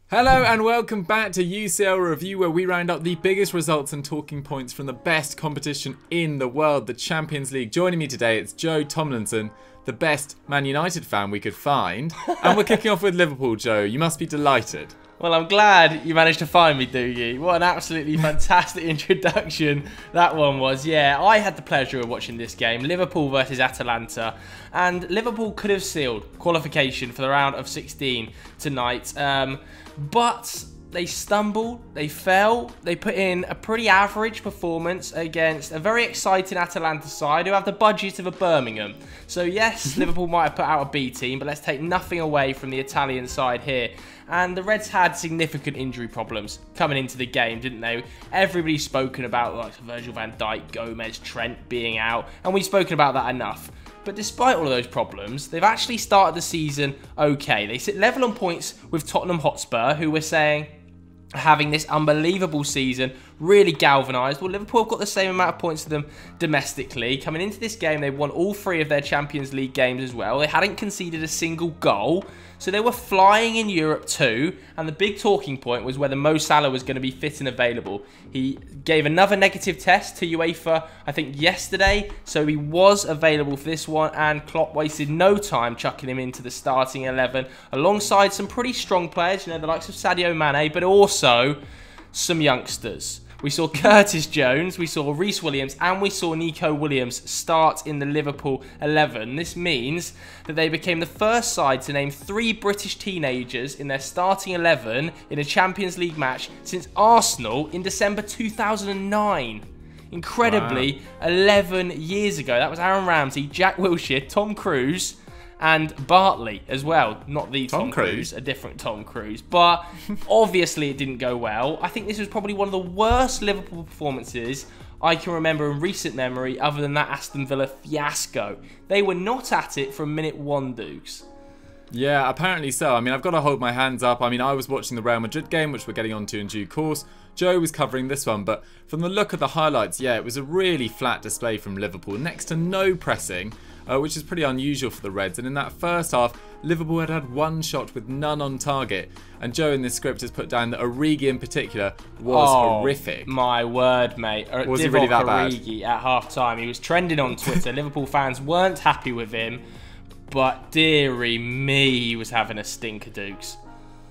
Hello and welcome back to UCL Review, where we round up the biggest results and talking points from the best competition in the world, the Champions League. Joining me today, it's Joe Tomlinson, the best Man United fan we could find. And we're kicking off with Liverpool, Joe. You must be delighted. Well, I'm glad you managed to find me, Doogie. What an absolutely fantastic introduction that one was. Yeah, I had the pleasure of watching this game, Liverpool versus Atalanta, and Liverpool could have sealed qualification for the round of 16 tonight, but they stumbled, they fell, they put in a pretty average performance against a very exciting Atalanta side who have the budget of a Birmingham. So yes, Liverpool might have put out a B team, but let's take nothing away from the Italian side here. And the Reds had significant injury problems coming into the game, didn't they? Everybody's spoken about like Virgil van Dijk, Gomez, Trent being out, and we've spoken about that enough. But despite all of those problems, they've actually started the season okay. They sit level on points with Tottenham Hotspur, who we're saying are having this unbelievable season, really galvanised. Well, Liverpool have got the same amount of points to them domestically. Coming into this game, they won all 3 of their Champions League games as well. They hadn't conceded a single goal. So they were flying in Europe too, and the big talking point was whether Mo Salah was going to be fit and available. He gave another negative test to UEFA, I think yesterday, so he was available for this one, and Klopp wasted no time chucking him into the starting 11, alongside some pretty strong players, you know, the likes of Sadio Mane, but also some youngsters. We saw Curtis Jones, we saw Reece Williams, and we saw Nico Williams start in the Liverpool 11. This means that they became the first side to name 3 British teenagers in their starting 11 in a Champions League match since Arsenal in December 2009. Incredibly, wow. 11 years ago. That was Aaron Ramsey, Jack Wilshere, Tom Cruise, and Bartley as well. Not the Tom Cruise, a different Tom Cruise. But obviously it didn't go well. I think this was probably one of the worst Liverpool performances I can remember in recent memory, other than that Aston Villa fiasco. They were not at it from minute 1, Dukes. Yeah, apparently so. I mean, I've got to hold my hands up. I mean, I was watching the Real Madrid game, which we're getting onto in due course. Joe was covering this one, but from the look of the highlights, yeah, it was a really flat display from Liverpool. Next to no pressing, which is pretty unusual for the Reds. And in that first half, Liverpool had 1 shot with none on target. And Joe in this script has put down that Origi in particular was horrific. My word, mate. Was he really that bad? Origi at half-time. He was trending on Twitter. Liverpool fans weren't happy with him. But dearie me, he was having a stinker, Dukes.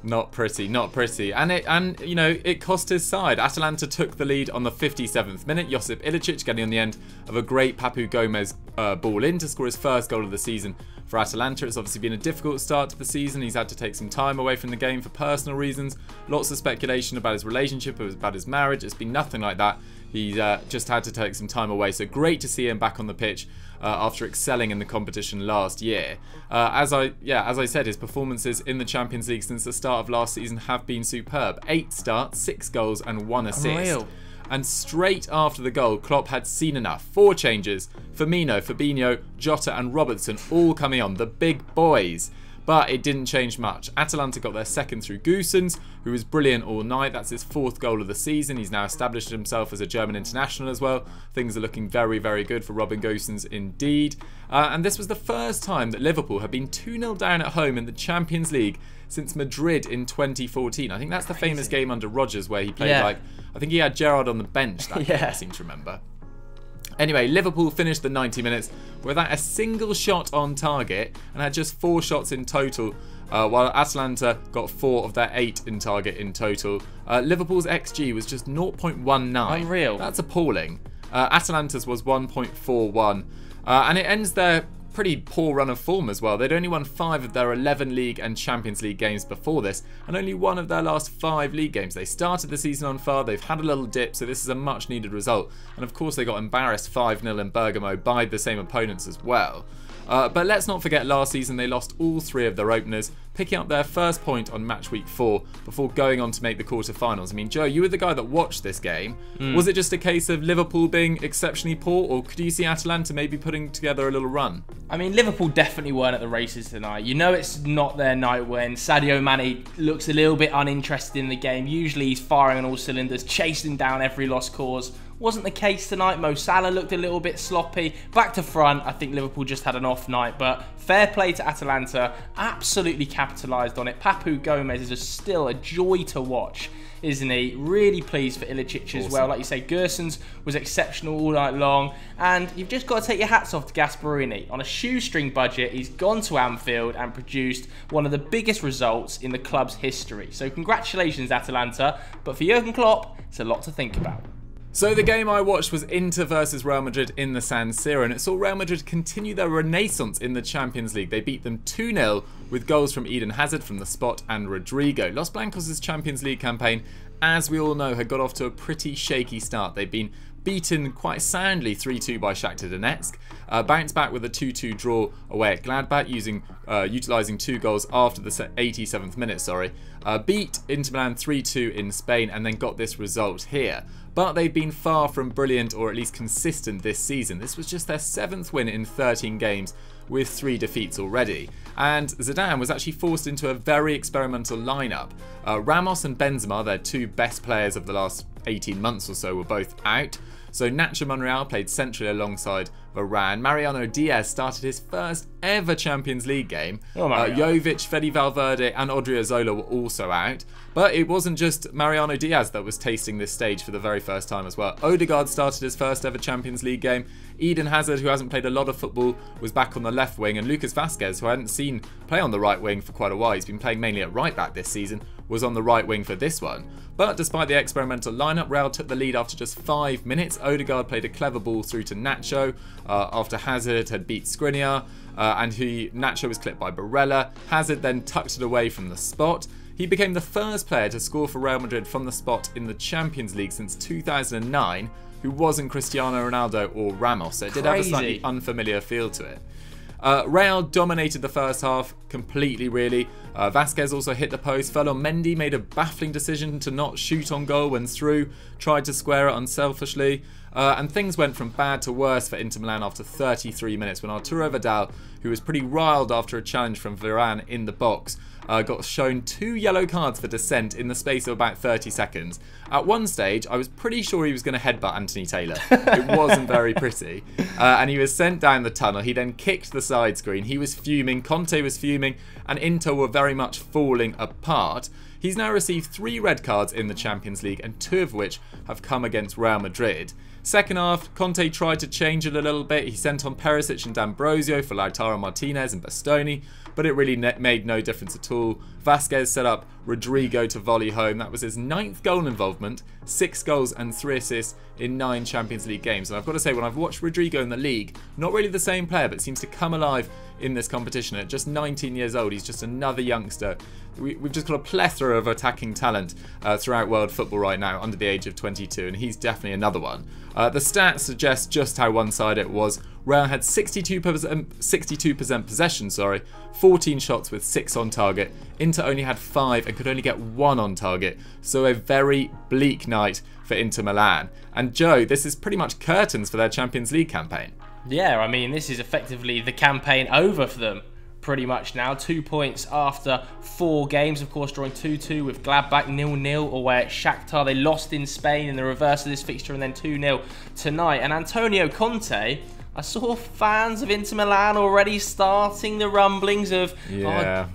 Not pretty, not pretty. And you know, it cost his side. Atalanta took the lead on the 57th minute. Josip Ilicic getting on the end of a great Papu Gomez ball in to score his first goal of the season for Atalanta. It's obviously been a difficult start to the season. He's had to take some time away from the game for personal reasons. Lots of speculation about his relationship, about his marriage. It's been nothing like that. He's just had to take some time away. So great to see him back on the pitch after excelling in the competition last year. As I said, his performances in the Champions League since the start of last season have been superb. 8 starts, 6 goals and 1 assist. Unreal. And straight after the goal, Klopp had seen enough. 4 changes. Firmino, Fabinho, Jota and Robertson all coming on. The big boys. But it didn't change much. Atalanta got their second through Goossens, who was brilliant all night. That's his 4th goal of the season. He's now established himself as a German international as well. Things are looking very, very good for Robin Goossens indeed. And this was the first time that Liverpool had been 2-0 down at home in the Champions League since Madrid in 2014. I think that's the famous game under Rodgers where he played I think he had Gerrard on the bench that game, I seem to remember. Anyway, Liverpool finished the 90 minutes without a single shot on target and had just 4 shots in total, while Atalanta got 4 of their 8 in target in total. Liverpool's XG was just 0.19. Unreal. That's appalling. Atalanta's was 1.41. And it ends their pretty poor run of form as well. They'd only won 5 of their 11 League and Champions League games before this, and only 1 of their last 5 league games. They started the season on fire, they've had a little dip, so this is a much needed result. And of course they got embarrassed 5-0 in Bergamo by the same opponents as well. But let's not forget last season they lost all 3 of their openers, picking up their first point on match week 4 before going on to make the quarterfinals. I mean, Joe, you were the guy that watched this game. Was it just a case of Liverpool being exceptionally poor, or could you see Atalanta maybe putting together a little run? I mean, Liverpool definitely weren't at the races tonight. You know it's not their night when Sadio Mane looks a little bit uninterested in the game. Usually he's firing on all cylinders, chasing down every lost cause. Wasn't the case tonight. Mo Salah looked a little bit sloppy. Back to front, I think Liverpool just had an off night, but fair play to Atalanta. Absolutely capitalised on it. Papu Gomez is still a joy to watch, isn't he? Really pleased for Ilicic as well. Like you say, Gersons was exceptional all night long. And you've just got to take your hats off to Gasperini. On a shoestring budget, he's gone to Anfield and produced one of the biggest results in the club's history. So congratulations, Atalanta. But for Jurgen Klopp, it's a lot to think about. So the game I watched was Inter versus Real Madrid in the San Siro, and it saw Real Madrid continue their renaissance in the Champions League. They beat them 2-0 with goals from Eden Hazard from the spot and Rodrigo. Los Blancos' Champions League campaign, as we all know, had got off to a pretty shaky start. They'd been beaten quite soundly 3-2 by Shakhtar Donetsk, bounced back with a 2-2 draw away at Gladbach, utilising 2 goals after the 87th minute, beat Inter Milan 3-2 in Spain, and then got this result here. But they've been far from brilliant, or at least consistent, this season. This was just their 7th win in 13 games, with 3 defeats already. And Zidane was actually forced into a very experimental lineup. Ramos and Benzema, their 2 best players of the last 18 months or so, were both out. So Nacho Monreal played centrally alongside Varane. Mariano Diaz started his first ever Champions League game. Jovic, Fede Valverde and Odriozola were also out. But it wasn't just Mariano Diaz that was tasting this stage for the very first time as well. Odegaard started his first ever Champions League game. Eden Hazard, who hasn't played a lot of football, was back on the left wing. And Lucas Vazquez, who I hadn't seen play on the right wing for quite a while, he's been playing mainly at right back this season, was on the right wing for this one. But despite the experimental lineup, Real took the lead after just 5 minutes. Odegaard played a clever ball through to Nacho after Hazard had beat Skriniar, and Nacho was clipped by Barella. Hazard then tucked it away from the spot. He became the first player to score for Real Madrid from the spot in the Champions League since 2009, who wasn't Cristiano Ronaldo or Ramos, so it did have a slightly unfamiliar feel to it. Real dominated the first half completely, really. Vazquez also hit the post. Ferland Mendy made a baffling decision to not shoot on goal when through, tried to square it unselfishly. And things went from bad to worse for Inter Milan after 33 minutes when Arturo Vidal, who was pretty riled after a challenge from Varane in the box, got shown 2 yellow cards for dissent in the space of about 30 seconds. At one stage, I was pretty sure he was going to headbutt Anthony Taylor. It wasn't very pretty. And he was sent down the tunnel. He then kicked the side screen. He was fuming, Conte was fuming, and Inter were very much falling apart. He's now received 3 red cards in the Champions League, and 2 of which have come against Real Madrid. Second half, Conte tried to change it a little bit. He sent on Perisic and D'Ambrosio for Lautaro Martinez and Bastoni, but it really made no difference at all. Vazquez set up Rodrigo to volley home. That was his 9th goal involvement, 6 goals and 3 assists in 9 Champions League games. And I've got to say, when I've watched Rodrigo in the league, not really the same player, but seems to come alive in this competition. At just 19 years old, he's just another youngster. We've just got a plethora of attacking talent throughout world football right now under the age of 22, and he's definitely another one. The stats suggest just how one-sided it was. Real had 62% possession, 14 shots with 6 on target. Inter only had 5 and could only get 1 on target. So a very bleak night for Inter Milan. And Joe, this is pretty much curtains for their Champions League campaign. Yeah, I mean, this is effectively the campaign over for them. Pretty much now. 2 points after 4 games, of course, drawing 2-2 with Gladbach, 0-0 away at Shakhtar. They lost in Spain in the reverse of this fixture, and then 2-0 tonight. And Antonio Conte, I saw fans of Inter Milan already starting the rumblings of,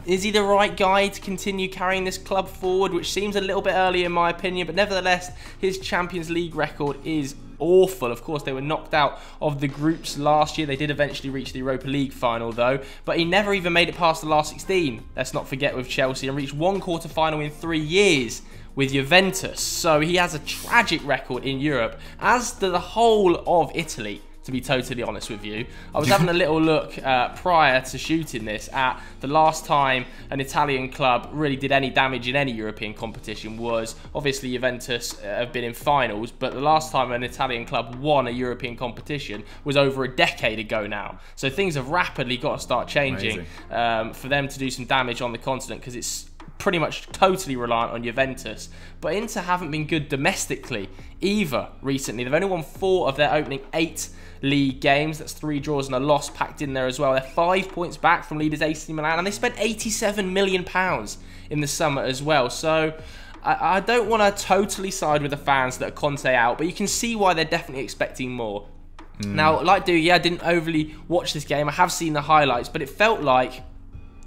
is he the right guy to continue carrying this club forward, which seems a little bit early in my opinion, but nevertheless, his Champions League record is awful. Of course, they were knocked out of the groups last year. They did eventually reach the Europa League final, though, but he never even made it past the last 16. Let's not forget, with Chelsea, and reached 1 quarter-final in 3 years with Juventus. So he has a tragic record in Europe, as do the whole of Italy, to be totally honest with you. I was having a little look prior to shooting this at the last time an Italian club really did any damage in any European competition was, obviously Juventus have been in finals, but the last time an Italian club won a European competition was over a decade ago now. So things have rapidly got to start changing for them to do some damage on the continent, because it's pretty much totally reliant on Juventus. But Inter haven't been good domestically either recently. They've only won 4 of their opening 8 league games. That's 3 draws and a loss packed in there as well. They're 5 points back from leaders AC Milan, and they spent £87 million in the summer as well. So I don't want to totally side with the fans that are Conte out, but you can see why they're definitely expecting more. Now, like Doogie, I didn't overly watch this game. I have seen the highlights, but it felt like,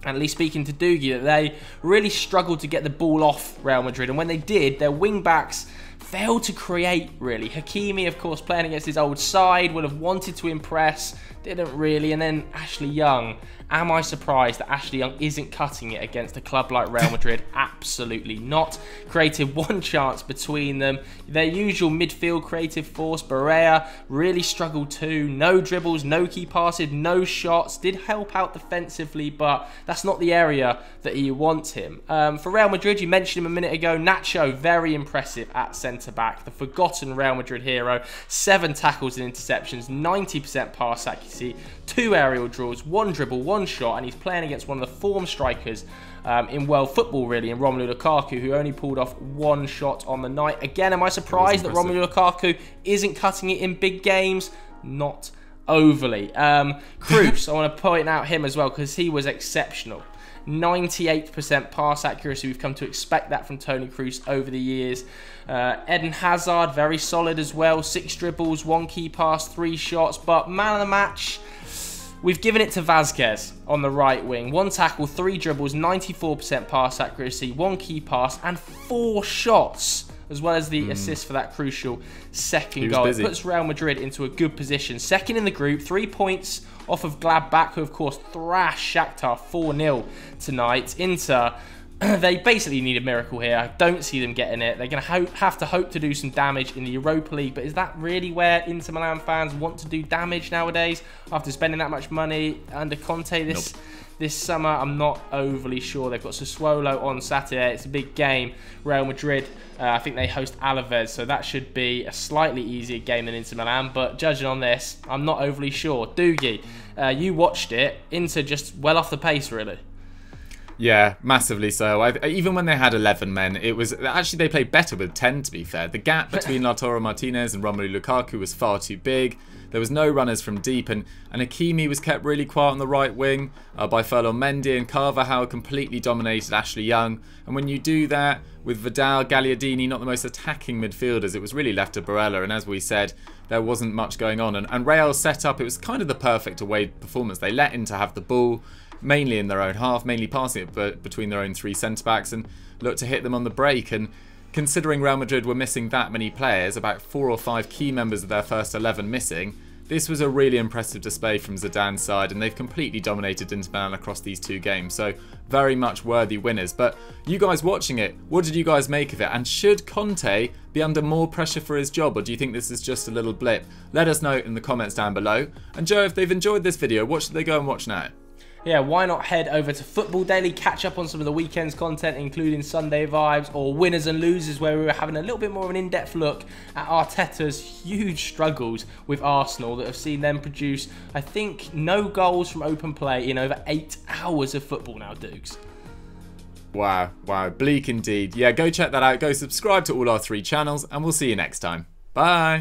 at least speaking to Doogie, that they really struggled to get the ball off Real Madrid. And when they did, their wing-backs failed to create, really. Hakimi, of course, playing against his old side, would have wanted to impress, didn't really. And then Ashley Young. Am I surprised that Ashley Young isn't cutting it against a club like Real Madrid? Absolutely not. Created one chance between them. Their usual midfield creative force, Barrea, really struggled too. No dribbles, no key passes, no shots. Did help out defensively, but that's not the area that you want him. For Real Madrid, you mentioned him a minute ago. Nacho, very impressive at centre-back. The forgotten Real Madrid hero. 7 tackles and interceptions, 90% pass accuracy, 2 aerial draws, 1 dribble, 1 shot, and he's playing against one of the form strikers in world football, really, in Romelu Lukaku, who only pulled off 1 shot on the night. Again, am I surprised that Romelu Lukaku isn't cutting it in big games? Not overly. Kroos, I want to point out him as well, because he was exceptional. 98% pass accuracy. We've come to expect that from Toni Kroos over the years. Eden Hazard, very solid as well. 6 dribbles, 1 key pass, 3 shots. But man of the match, we've given it to Vázquez on the right wing. 1 tackle, 3 dribbles, 94% pass accuracy, 1 key pass, and 4 shots, as well as the assist for that crucial second goal. It puts Real Madrid into a good position. Second in the group, 3 points off of Gladbach, who of course thrashed Shakhtar 4-0 tonight. Inter, they basically need a miracle here. I don't see them getting it. They're going to have to hope to do some damage in the Europa League, but is that really where Inter Milan fans want to do damage nowadays after spending that much money under Conte this summer? I'm not overly sure. They've got Sassuolo on Saturday. It's a big game. Real Madrid, I think they host Alaves, so that should be a slightly easier game than Inter Milan, but judging on this, I'm not overly sure. Doogie, you watched it. Inter just well off the pace, really. Yeah, massively so. Even when they had 11 men, it was actually they played better with 10, to be fair. The gap between Lautaro Martinez and Romelu Lukaku was far too big. There was no runners from deep, and Hakimi was kept really quiet on the right wing by Ferland Mendy, and Carvajal completely dominated Ashley Young. And when you do that with Vidal, Gagliardini, not the most attacking midfielders, it was really left to Barella. And as we said, there wasn't much going on. And Real's setup, it was kind of the perfect away performance. They let Inter have the ball, mainly in their own half, mainly passing it between their own 3 centre-backs, and looked to hit them on the break. And considering Real Madrid were missing that many players, about 4 or 5 key members of their first 11 missing, this was a really impressive display from Zidane's side, and they've completely dominated Inter Milan across these 2 games. So very much worthy winners. But you guys watching it, what did you guys make of it? And should Conte be under more pressure for his job, or do you think this is just a little blip? Let us know in the comments down below. And Joe, if they've enjoyed this video, what should they go and watch now? Yeah, why not head over to Football Daily, catch up on some of the weekend's content, including Sunday Vibes or Winners and Losers, where we were having a little bit more of an in-depth look at Arteta's huge struggles with Arsenal that have seen them produce, I think, no goals from open play in over 8 hours of football now, Dukes. Wow, bleak indeed. Yeah, go check that out. Go subscribe to all our 3 channels, and we'll see you next time. Bye!